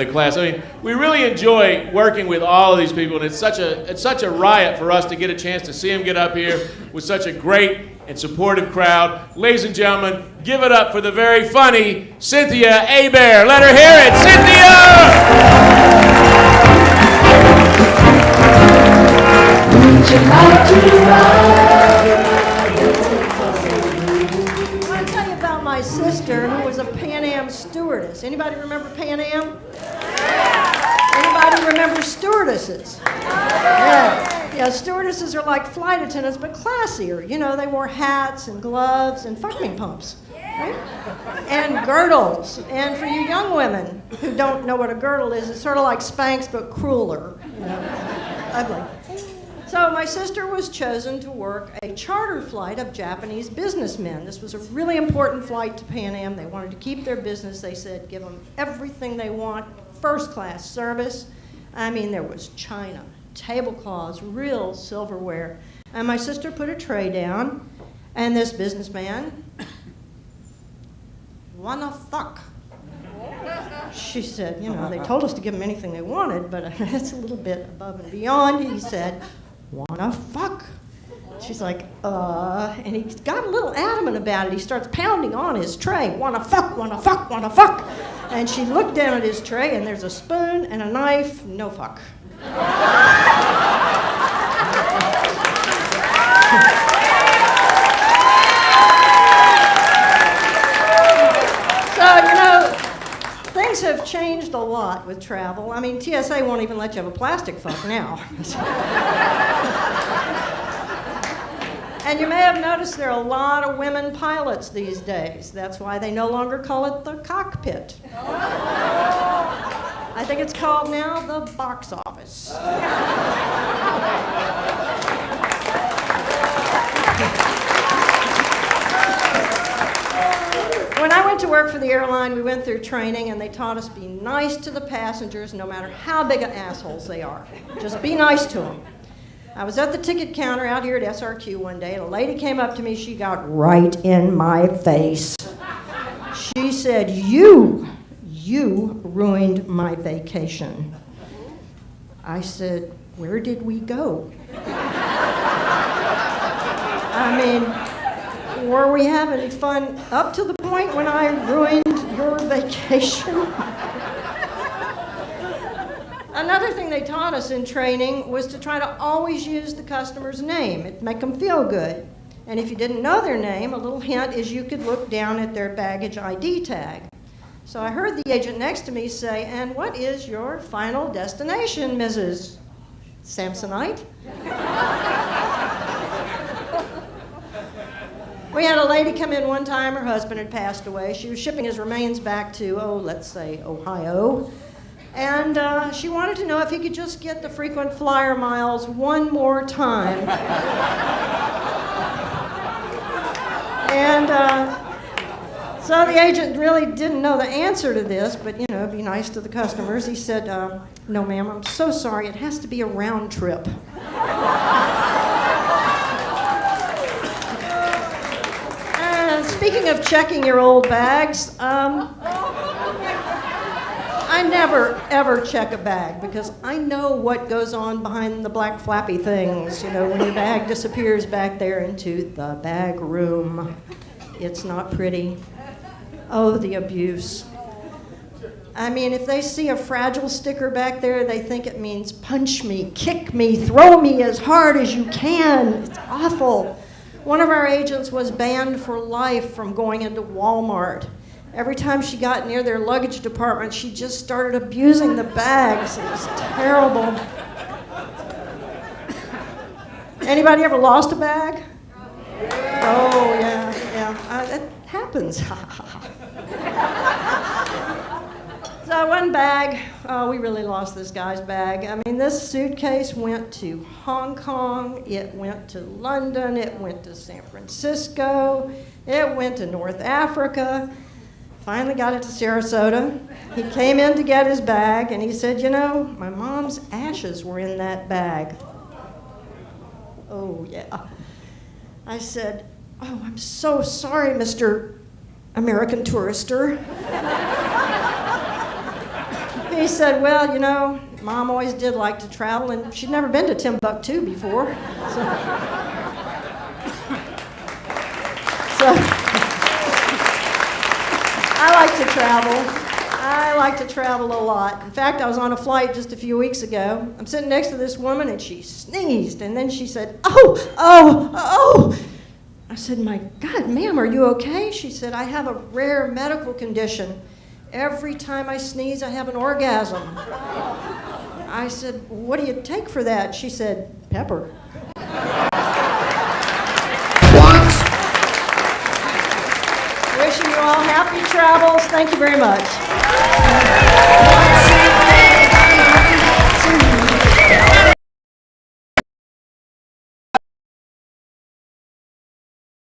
the class. I mean, we really enjoy working with all of these people, and it's such a riot for us to get a chance to see them get up here with such a great and supportive crowd. Ladies and gentlemen, give it up for the very funny Cynthia Hebert. Let her hear it. Cynthia! I'll tell you about my sister who was a Pan Am stewardess. Anybody remember Pan Am? Anybody remember stewardesses? Yeah, stewardesses are like flight attendants, but classier. You know, they wore hats and gloves and fucking pumps. Right? And girdles. And for you young women who don't know what a girdle is, it's sort of like Spanx, but crueler. You know, ugly. So my sister was chosen to work a charter flight of Japanese businessmen. This was a really important flight to Pan Am. They wanted to keep their business. They said, give them everything they want, first-class service. I mean, there was china, tablecloths, real silverware. And my sister put a tray down, and this businessman, wanna fuck? She said, you know, they told us to give them anything they wanted, but that's a little bit above and beyond. He said, wanna fuck? She's like, and he got a little adamant about it. He starts pounding on his tray, wanna fuck, wanna fuck, wanna fuck. And she looked down at his tray, and there's a spoon and a knife, no fuck. So, you know, things have changed a lot with travel. I mean, TSA won't even let you have a plastic fuck now. And you may have noticed there are a lot of women pilots these days. That's why they no longer call it the cockpit. I think it's called now the box office. When I went to work for the airline, we went through training, and they taught us be nice to the passengers no matter how big of assholes they are. Just be nice to them. I was at the ticket counter out here at SRQ one day, and a lady came up to me. She got right in my face. She said, you ruined my vacation. I said, where did we go? I mean, were we having fun up to the point when I ruined your vacation? Another thing they taught us in training was to try to always use the customer's name. It'd make them feel good. And if you didn't know their name, a little hint is you could look down at their baggage ID tag. So I heard the agent next to me say, and what is your final destination, Mrs. Samsonite? We had a lady come in one time. Her husband had passed away. She was shipping his remains back to, let's say, Ohio. And she wanted to know if he could just get the frequent flyer miles one more time. And so the agent really didn't know the answer to this, but, you know, be nice to the customers. He said, no, ma'am, I'm so sorry. It has to be a round trip. Speaking of checking your old bags, I never, ever check a bag because I know what goes on behind the black flappy things, you know, when your bag disappears back there into the bag room. It's not pretty. Oh, the abuse. I mean, if they see a fragile sticker back there, they think it means punch me, kick me, throw me as hard as you can. It's awful. One of our agents was banned for life from going into Walmart. Every time she got near their luggage department, she just started abusing the bags. It was terrible. Anybody ever lost a bag? Oh, yeah. That happens. So one bag, we really lost this guy's bag. I mean, this suitcase went to Hong Kong, it went to London, it went to San Francisco, it went to North Africa. Finally got it to Sarasota. He came in to get his bag, and he said, you know, my mom's ashes were in that bag. Oh, yeah. I said, oh, I'm so sorry, Mr. American Tourister. He said, well, you know, Mom always did like to travel, and she'd never been to Timbuktu before. So I like to travel. I like to travel a lot. In fact, I was on a flight just a few weeks ago. I'm sitting next to this woman, and she sneezed, and then she said, oh, oh, oh. I said, my God, ma'am, are you okay? She said, I have a rare medical condition. Every time I sneeze, I have an orgasm. I said, what do you take for that? She said, pepper. Wishing you all happy travels. Thank you very much.